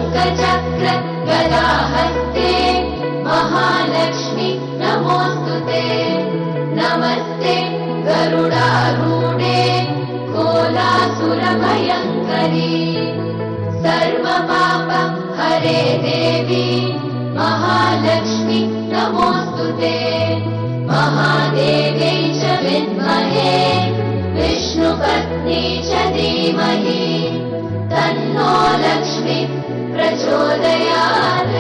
शङ्खचक्र गदाहस्ते महालक्ष्मी नमोऽस्तुते। नमस्ते गरुडारूढे कोलासुरभयङ्करी सर्वपाप हरे देवी महालक्ष्मी नमोऽस्तुते। महादेव्यै च विद्महे विष्णुपत्नी च धीमहि तन्नो लक्ष्मी प्रचोदयात्।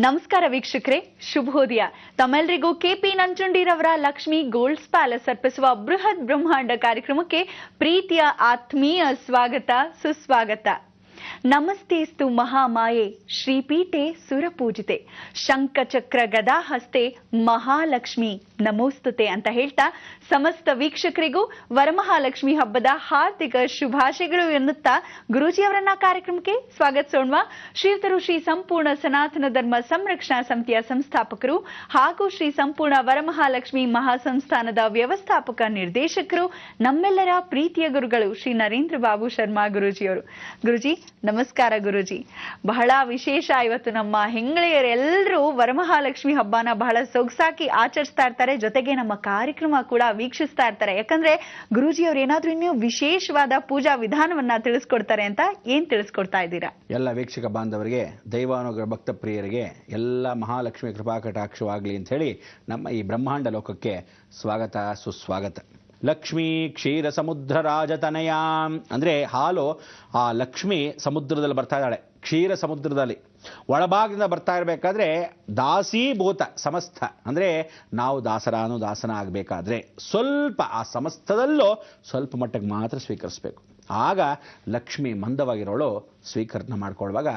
ನಮಸ್ಕಾರ ವೀಕ್ಷಕರೇ, ಶುಭೋದಯ. ತಮ್ಮೆಲ್ಲರಿಗೂ ಕೆಪಿ ನಂಜುಂಡಿರವರ ಲಕ್ಷ್ಮಿ ಗೋಲ್ಡ್ಸ್ ಪ್ಯಾಲೇಸ್ ಅರ್ಪಿಸುವ ಬೃಹತ್ ಬ್ರಹ್ಮಾಂಡ ಕಾರ್ಯಕ್ರಮಕ್ಕೆ ಪ್ರೀತಿಯ ಆತ್ಮೀಯ ಸ್ವಾಗತ, ಸುಸ್ವಾಗತ. ನಮಸ್ತೆಸ್ತು ಮಹಾಮಾಯೆ ಶ್ರೀಪೀಠೆ ಸುರಪೂಜಿತೆ ಶಂಖಚಕ್ರ ಗದಾಹಸ್ತೆ ಮಹಾಲಕ್ಷ್ಮಿ ನಮೋಸ್ತುತೆ ಅಂತ ಹೇಳ್ತಾ ಸಮಸ್ತ ವೀಕ್ಷಕರಿಗೂ ವರಮಹಾಲಕ್ಷ್ಮಿ ಹಬ್ಬದ ಹಾರ್ದಿಕ ಶುಭಾಶಯಗಳು ಎನ್ನುತ್ತಾ ಗುರೂಜಿಯವರನ್ನ ಕಾರ್ಯಕ್ರಮಕ್ಕೆ ಸ್ವಾಗತಿಸೋಣ. ಶ್ರೀಯುತರು ಶ್ರೀ ಸಂಪೂರ್ಣ ಸನಾತನ ಧರ್ಮ ಸಂರಕ್ಷಣಾ ಸಮಿತಿಯ ಸಂಸ್ಥಾಪಕರು ಹಾಗೂ ಶ್ರೀ ಸಂಪೂರ್ಣ ವರಮಹಾಲಕ್ಷ್ಮಿ ಮಹಾಸಂಸ್ಥಾನದ ವ್ಯವಸ್ಥಾಪಕ ನಿರ್ದೇಶಕರು, ನಮ್ಮೆಲ್ಲರ ಪ್ರೀತಿಯ ಗುರುಗಳು ಶ್ರೀ ನರೇಂದ್ರ ಬಾಬು ಶರ್ಮಾ ಗುರೂಜಿಯವರು. ಗುರುಜಿ ನಮಸ್ಕಾರ. ಗುರುಜಿ, ಬಹಳ ವಿಶೇಷ. ಇವತ್ತು ನಮ್ಮ ಹೆಂಗಳೆಯರೆಲ್ಲರೂ ವರಮಹಾಲಕ್ಷ್ಮಿ ಹಬ್ಬನ ಬಹಳ ಸೊಗಸಾಗಿ ಆಚರಿಸ್ತಾ ಇರ್ತಾರೆ, ಜೊತೆಗೆ ನಮ್ಮ ಕಾರ್ಯಕ್ರಮ ಕೂಡ ವೀಕ್ಷಿಸ್ತಾ ಇರ್ತಾರೆ. ಯಾಕಂದ್ರೆ ಗುರೂಜಿ ಅವ್ರು ಏನಾದ್ರೂ ಇನ್ನೂ ವಿಶೇಷವಾದ ಪೂಜಾ ವಿಧಾನವನ್ನ ತಿಳಿಸ್ಕೊಡ್ತಾರೆ ಅಂತ ಏನ್ ತಿಳಿಸ್ಕೊಡ್ತಾ ಇದ್ದೀರಾ? ಎಲ್ಲ ವೀಕ್ಷಕ ಬಾಂಧವರಿಗೆ, ದೈವಾನುಗ್ರಹ ಭಕ್ತ ಪ್ರಿಯರಿಗೆ ಎಲ್ಲ ಮಹಾಲಕ್ಷ್ಮಿ ಕೃಪಾ ಕಟಾಕ್ಷವಾಗಲಿ ಅಂತ ಹೇಳಿ ನಮ್ಮ ಈ ಬ್ರಹ್ಮಾಂಡ ಲೋಕಕ್ಕೆ ಸ್ವಾಗತ, ಸುಸ್ವಾಗತ. ಲಕ್ಷ್ಮೀ ಕ್ಷೀರ ಸಮುದ್ರ ರಾಜತನಯ ಅಂದ್ರೆ ಹಾಲು ಆ ಲಕ್ಷ್ಮಿ ಸಮುದ್ರದಲ್ಲಿ ಬರ್ತಾ ಇದ್ದಾಳೆ, ಕ್ಷೀರ ಸಮುದ್ರದಲ್ಲಿ ಒಳಭಾಗದಿಂದ ಬರ್ತಾ ಇರಬೇಕಾದ್ರೆ ದಾಸೀಭೂತ ಸಮಸ್ತ ಅಂದ್ರೆ ನಾವು ದಾಸನ ಆಗಬೇಕಾದ್ರೆ ಸ್ವಲ್ಪ ಆ ಸಮಸ್ತದಲ್ಲೂ ಸ್ವಲ್ಪ ಮಟ್ಟಿಗೆ ಮಾತ್ರ ಸ್ವೀಕರಿಸಬೇಕು. ಆಗ ಲಕ್ಷ್ಮಿ ಮಂದವಾಗಿರೋಳು ಸ್ವೀಕರಣೆ ಮಾಡ್ಕೊಳ್ಳುವಾಗ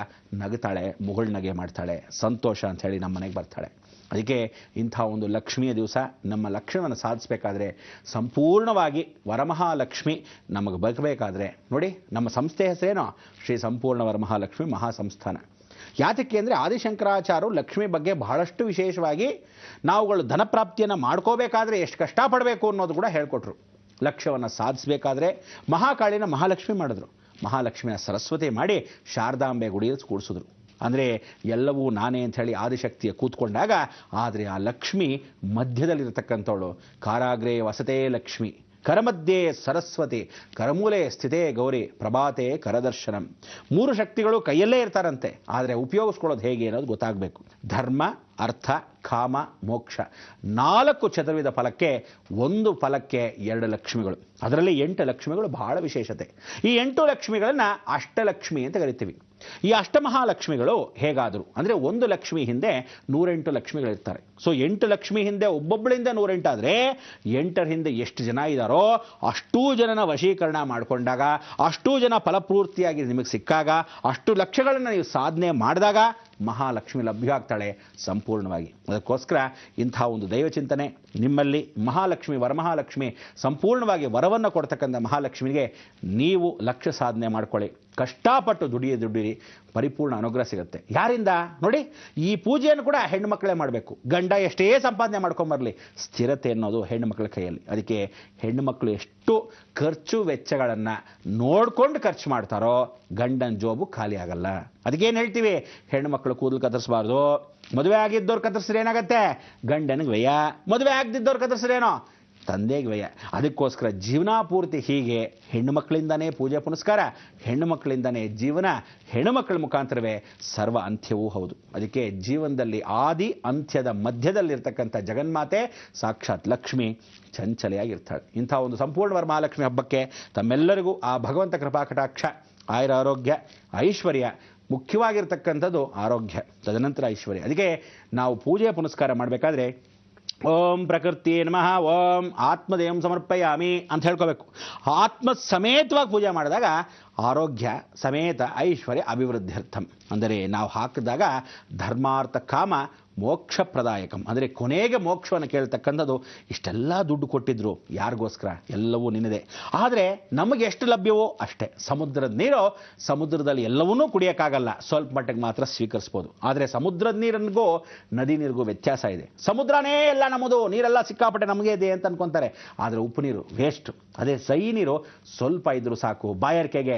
ನಗುತ್ತಾಳೆ, ಮುಗುಳ್ನಗೆ ಮಾಡ್ತಾಳೆ, ಸಂತೋಷ ಅಂತ ಹೇಳಿ ನಮ್ಮ ಮನೆಗೆ ಬರ್ತಾಳೆ. ಅದಕ್ಕೆ ಇಂಥ ಒಂದು ಲಕ್ಷ್ಮಿಯ ದಿವಸ ನಮ್ಮ ಲಕ್ಷ್ಯವನ್ನು ಸಾಧಿಸಬೇಕಾದ್ರೆ ಸಂಪೂರ್ಣವಾಗಿ ವರಮಹಾಲಕ್ಷ್ಮಿ ನಮಗೆ ಬರಬೇಕಾದ್ರೆ ನೋಡಿ, ನಮ್ಮ ಸಂಸ್ಥೆ ಹೆಸರೇನೋ ಶ್ರೀ ಸಂಪೂರ್ಣ ವರಮಹಾಲಕ್ಷ್ಮಿ ಮಹಾಸಂಸ್ಥಾನ. ಯಾತಕ್ಕೆ ಅಂದರೆ ಆದಿಶಂಕರಾಚಾರ್ಯರು ಲಕ್ಷ್ಮಿ ಬಗ್ಗೆ ಬಹಳಷ್ಟು ವಿಶೇಷವಾಗಿ ನಾವುಗಳು ಧನಪ್ರಾಪ್ತಿಯನ್ನು ಮಾಡ್ಕೋಬೇಕಾದ್ರೆ ಎಷ್ಟು ಕಷ್ಟಪಡಬೇಕು ಅನ್ನೋದು ಕೂಡ ಹೇಳ್ಕೊಟ್ರು. ಲಕ್ಷ್ಯವನ್ನು ಸಾಧಿಸಬೇಕಾದ್ರೆ ಮಹಾಕಾಳಿನ ಮಹಾಲಕ್ಷ್ಮಿ ಮಾಡಿದ್ರು, ಮಹಾಲಕ್ಷ್ಮಿಯ ಸರಸ್ವತಿ ಮಾಡಿ ಶಾರದಾಂಬೆ ಗುಡಿಯಲ್ಲಿ ಕೂಡಿಸಿದ್ರು. ಅಂದರೆ ಎಲ್ಲವೂ ನಾನೇ ಅಂತ ಹೇಳಿ ಆದಿಶಕ್ತಿಯ ಕೂತ್ಕೊಂಡಾಗ, ಆದರೆ ಆ ಲಕ್ಷ್ಮಿ ಮಧ್ಯದಲ್ಲಿರತಕ್ಕಂಥವಳು. ಕಾರಾಗ್ರೇ ವಸತೆ ಲಕ್ಷ್ಮಿ, ಕರಮಧ್ಯೆ ಸರಸ್ವತಿ, ಕರಮೂಲೆ ಸ್ಥಿತೇ ಗೌರಿ, ಪ್ರಭಾತೆ ಕರದರ್ಶನಂ. ಮೂರು ಶಕ್ತಿಗಳು ಕೈಯಲ್ಲೇ ಇರ್ತಾರಂತೆ, ಆದರೆ ಉಪಯೋಗಿಸ್ಕೊಳ್ಳೋದು ಹೇಗೆ ಅನ್ನೋದು ಗೊತ್ತಾಗಬೇಕು. ಧರ್ಮ, ಅರ್ಥ, ಕಾಮ, ಮೋಕ್ಷ, 4 ಚತುರ್ವಿಧ ಫಲಕ್ಕೆ ಒಂದು ಫಲಕ್ಕೆ 2 ಲಕ್ಷ್ಮಿಗಳು. ಅದರಲ್ಲಿ 8 ಲಕ್ಷ್ಮಿಗಳು ಬಹಳ ವಿಶೇಷತೆ. ಈ 8 ಲಕ್ಷ್ಮಿಗಳನ್ನ ಅಷ್ಟಲಕ್ಷ್ಮಿ ಅಂತ ಕರಿತೀವಿ. ಈ ಅಷ್ಟಮಹಾಲಕ್ಷ್ಮಿಗಳು ಹೇಗಾದರು ಅಂದರೆ ಒಂದು ಲಕ್ಷ್ಮಿ ಹಿಂದೆ 108 ಲಕ್ಷ್ಮಿಗಳಿರ್ತಾರೆ. ಸೊ 8 ಲಕ್ಷ್ಮಿ ಹಿಂದೆ ಒಬ್ಬೊಬ್ಬಳಿಂದ 108 ಆದರೆ 8ರ ಹಿಂದೆ ಎಷ್ಟು ಜನ ಇದ್ದಾರೋ ಅಷ್ಟೂ ಜನನ ವಶೀಕರಣ ಮಾಡಿಕೊಂಡಾಗ, ಅಷ್ಟೂ ಜನ ಫಲಪೂರ್ತಿಯಾಗಿ ನಿಮಗೆ ಸಿಕ್ಕಾಗ, ಅಷ್ಟು ಲಕ್ಷ್ಯಗಳನ್ನು ನೀವು ಸಾಧನೆ ಮಾಡಿದಾಗ ಮಹಾಲಕ್ಷ್ಮಿ ಲಭ್ಯ ಆಗ್ತಾಳೆ ಸಂಪೂರ್ಣವಾಗಿ. ಅದಕ್ಕೋಸ್ಕರ ಇಂಥ ಒಂದು ದೈವಚಿಂತನೆ ನಿಮ್ಮಲ್ಲಿ ಮಹಾಲಕ್ಷ್ಮಿ, ವರಮಹಾಲಕ್ಷ್ಮಿ ಸಂಪೂರ್ಣವಾಗಿ ವರವನ್ನು ಕೊಡ್ತಕ್ಕಂಥ ಮಹಾಲಕ್ಷ್ಮಿಗೆ ನೀವು ಲಕ್ಷ್ಯ ಸಾಧನೆ ಮಾಡ್ಕೊಳ್ಳಿ. ಕಷ್ಟಪಟ್ಟು ದುಡಿಯಿರಿ, ಪರಿಪೂರ್ಣ ಅನುಗ್ರಹ ಸಿಗುತ್ತೆ. ಯಾರಿಂದ ನೋಡಿ, ಈ ಪೂಜೆಯನ್ನು ಕೂಡ ಹೆಣ್ಣು ಮಕ್ಕಳೇ ಮಾಡಬೇಕು. ಗಂಡ ಎಷ್ಟೇ ಸಂಪಾದನೆ ಮಾಡ್ಕೊಂಬರಲಿ, ಸ್ಥಿರತೆ ಅನ್ನೋದು ಹೆಣ್ಣು ಮಕ್ಕಳ ಕೈಯಲ್ಲಿ. ಅದಕ್ಕೆ ಹೆಣ್ಣು ಮಕ್ಕಳು ಎಷ್ಟು ಖರ್ಚು ವೆಚ್ಚಗಳನ್ನು ನೋಡ್ಕೊಂಡು ಖರ್ಚು ಮಾಡ್ತಾರೋ ಗಂಡನ ಜೋಬು ಖಾಲಿ ಆಗಲ್ಲ. ಅದಕ್ಕೇನು ಹೇಳ್ತೀವಿ, ಹೆಣ್ಣು ಮಕ್ಕಳು ಕೂದಲು ಕತ್ತರಿಸಬಾರ್ದು. ಮದುವೆ ಆಗಿದ್ದವ್ರು ಕತ್ತರಿಸಿದ್ರೆ ಏನಾಗತ್ತೆ, ಗಂಡನಿಗೆ ವ್ಯಯ. ಮದುವೆ ಆಗದಿದ್ದವ್ರು ಕತ್ತರಿಸಿದ್ರೇನೋ ತಂದೆಗೆ ವ್ಯಯ. ಅದಕ್ಕೋಸ್ಕರ ಜೀವನ ಪೂರ್ತಿ ಹೀಗೆ ಹೆಣ್ಣು ಮಕ್ಕಳಿಂದನೇ ಪೂಜೆ ಪುನಸ್ಕಾರ, ಹೆಣ್ಣು ಮಕ್ಕಳಿಂದನೇ ಜೀವನ, ಹೆಣ್ಣು ಮಕ್ಕಳ ಮುಖಾಂತರವೇ ಸರ್ವ ಅಂತ್ಯವೂ ಹೌದು. ಅದಕ್ಕೆ ಜೀವನದಲ್ಲಿ ಆದಿ ಅಂತ್ಯದ ಮಧ್ಯದಲ್ಲಿರ್ತಕ್ಕಂಥ ಜಗನ್ಮಾತೆ ಸಾಕ್ಷಾತ್ ಲಕ್ಷ್ಮಿ ಚಂಚಲೆಯಾಗಿರ್ತಾಳೆ. ಇಂಥ ಒಂದು ಸಂಪೂರ್ಣ ವರಮಹಾಲಕ್ಷ್ಮಿ ಹಬ್ಬಕ್ಕೆ ತಮ್ಮೆಲ್ಲರಿಗೂ ಆ ಭಗವಂತ ಕೃಪಾ ಕಟಾಕ್ಷ, ಆಯುರ ಆರೋಗ್ಯ, ಐಶ್ವರ್ಯ, ಮುಖ್ಯವಾಗಿರ್ತಕ್ಕಂಥದ್ದು ಆರೋಗ್ಯ, ತದನಂತರ ಐಶ್ವರ್ಯ. ಅದಕ್ಕೆ ನಾವು ಪೂಜೆ ಪುನಸ್ಕಾರ ಮಾಡಬೇಕಾದ್ರೆ ಓಂ ಪ್ರಕೃತಿ ನಮಃ, ಓಂ ಆತ್ಮದೇವಂ ಸಮರ್ಪಯಾಮಿ ಅಂತ ಹೇಳ್ಕೋಬೇಕು. ಆತ್ಮ ಸಮೇತವಾಗಿ ಪೂಜೆ ಮಾಡಿದಾಗ ಆರೋಗ್ಯ ಸಮೇತ ಐಶ್ವರ್ಯ ಅಭಿವೃದ್ಧ್ಯರ್ಥಂ. ಅಂದರೆ ನಾವು ಹಾಕಿದಾಗ ಧರ್ಮಾರ್ಥ ಕಾಮ ಮೋಕ್ಷಪ್ರದಾಯಕಂ, ಅಂದರೆ ಕೊನೆಗೆ ಮೋಕ್ಷವನ್ನು ಕೇಳ್ತಕ್ಕಂಥದ್ದು. ಇಷ್ಟೆಲ್ಲ ದುಡ್ಡು ಕೊಟ್ಟಿದ್ರು ಯಾರಿಗೋಸ್ಕರ? ಎಲ್ಲವೂ ನಿನ್ನದೇ. ಆದರೆ ನಮಗೆ ಎಷ್ಟು ಲಭ್ಯವೋ ಅಷ್ಟೇ. ಸಮುದ್ರದ ನೀರು, ಸಮುದ್ರದಲ್ಲಿ ಎಲ್ಲವನ್ನೂ ಕುಡಿಯೋಕ್ಕಾಗಲ್ಲ, ಸ್ವಲ್ಪ ಮಟ್ಟಿಗೆ ಮಾತ್ರ ಸ್ವೀಕರಿಸ್ಬೋದು. ಆದರೆ ಸಮುದ್ರದ ನೀರಿಗೂ ನದಿ ನೀರಿಗೂ ವ್ಯತ್ಯಾಸ ಇದೆ. ಸಮುದ್ರನೇ ಎಲ್ಲ ನಮ್ಮದು, ನೀರೆಲ್ಲ ಸಿಕ್ಕಾಪಟ್ಟೆ ನಮಗೆ ಇದೆ ಅಂತ ಅನ್ಕೊಂತಾರೆ. ಆದರೆ ಉಪ್ಪು ನೀರು ವೇಸ್ಟ್. ಅದೇ ಸಿಹಿ ನೀರು ಸ್ವಲ್ಪ ಇದ್ರೂ ಸಾಕು, ಬಾಯಾರಿಕೆಗೆ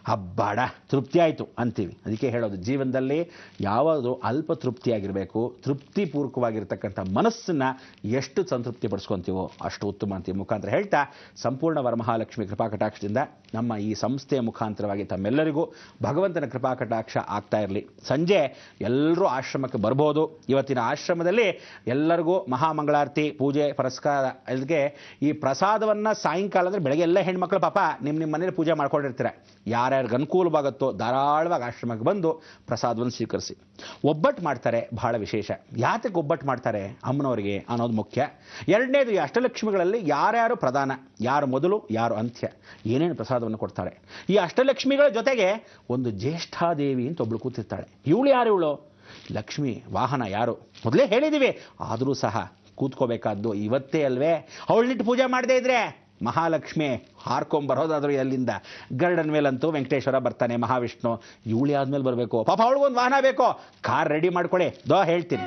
ಹಬ್ಬಾಡ ತೃಪ್ತಿ ಆಯಿತು ಅಂತೀವಿ. ಅದಕ್ಕೆ ಹೇಳೋದು, ಜೀವನದಲ್ಲಿ ಯಾವುದು ಅಲ್ಪ ತೃಪ್ತಿಯಾಗಿರಬೇಕು, ತೃಪ್ತಿಪೂರ್ವಕವಾಗಿರ್ತಕ್ಕಂಥ ಮನಸ್ಸನ್ನು ಎಷ್ಟು ಸಂತೃಪ್ತಿ ಪಡಿಸ್ಕೊತೀವೋ ಅಷ್ಟು ಉತ್ತಮ ಅಂತೀವಿ. ಮುಖಾಂತರ ಹೇಳ್ತಾ, ಸಂಪೂರ್ಣ ವರಮಹಾಲಕ್ಷ್ಮಿ ಕೃಪಾಕಟಾಕ್ಷದಿಂದ ನಮ್ಮ ಈ ಸಂಸ್ಥೆಯ ಮುಖಾಂತರವಾಗಿ ತಮ್ಮೆಲ್ಲರಿಗೂ ಭಗವಂತನ ಕೃಪಾಕಟಾಕ್ಷ ಆಗ್ತಾ ಇರಲಿ. ಸಂಜೆ ಎಲ್ಲರೂ ಆಶ್ರಮಕ್ಕೆ ಬರ್ಬೋದು. ಇವತ್ತಿನ ಆಶ್ರಮದಲ್ಲಿ ಎಲ್ಲರಿಗೂ ಮಹಾಮಂಗಳಾರತಿ, ಪೂಜೆ, ಪುರಸ್ಕಾರ, ಅಲ್ಲಿಗೆ ಈ ಪ್ರಸಾದವನ್ನು ಸಾಯಂಕಾಲ ಅಂದರೆ ಬೆಳಗ್ಗೆ ಎಲ್ಲ ಹೆಣ್ಮಕ್ಳು ಪಾಪ ನಿಮ್ಮ ಮನೇಲಿ ಪೂಜೆ ಮಾಡ್ಕೊಂಡಿರ್ತಾರೆ. ಯಾರ್ಯಾರಿಗೆ ಅನುಕೂಲವಾಗುತ್ತೋ ಧಾರಾಳವಾಗಿ ಆಶ್ರಮಕ್ಕೆ ಬಂದು ಪ್ರಸಾದವನ್ನು ಸ್ವೀಕರಿಸಿ. ಒಬ್ಬಟ್ಟು ಮಾಡ್ತಾರೆ, ಬಹಳ ವಿಶೇಷ. ಯಾತಕ್ಕೆ ಒಬ್ಬಟ್ಟು ಮಾಡ್ತಾರೆ ಅಮ್ಮನವರಿಗೆ ಅನ್ನೋದು ಮುಖ್ಯ. ಎರಡನೇದು, ಈ ಅಷ್ಟಲಕ್ಷ್ಮಿಗಳಲ್ಲಿ ಯಾರ್ಯಾರು ಪ್ರಧಾನ, ಯಾರು ಮೊದಲು ಯಾರು ಅಂತ್ಯ, ಏನೇನು ಪ್ರಸಾದವನ್ನು ಕೊಡ್ತಾಳೆ. ಈ ಅಷ್ಟಲಕ್ಷ್ಮಿಗಳ ಜೊತೆಗೆ ಒಂದು ಜ್ಯೇಷ್ಠಾದೇವಿ ಅಂತ ಒಬ್ಳು ಕೂತಿರ್ತಾಳೆ. ಇವಳು ಯಾರು? ಇವಳು ಲಕ್ಷ್ಮಿ ವಾಹನ ಯಾರು ಮೊದಲೇ ಹೇಳಿದ್ದೀವಿ. ಆದರೂ ಸಹ ಕೂತ್ಕೋಬೇಕಾದ್ದು ಇವತ್ತೇ ಅಲ್ವೇ? ಅವಳನ್ನಿಟ್ಟು ಪೂಜೆ ಮಾಡದೇ ಇದ್ರೆ ಮಹಾಲಕ್ಷ್ಮಿ ಹಾರ್ಕೊಂಬರೋದಾದ್ರು ಎಲ್ಲಿಂದ? ಗರುಡನ ಮೇಲಂತೂ ವೆಂಕಟೇಶ್ವರ ಬರ್ತಾನೆ, ಮಹಾವಿಷ್ಣು. ಇವಳು ಆದ್ಮೇಲೆ ಬರಬೇಕು. ಪಾಪ ಅವಳಿಗೊಂದು ವಾಹನ ಬೇಕೋ. ಕಾರ್ ರೆಡಿ ಮಾಡ್ಕೊಳ್ಳಿ, ಹೇಳ್ತೀನಿ.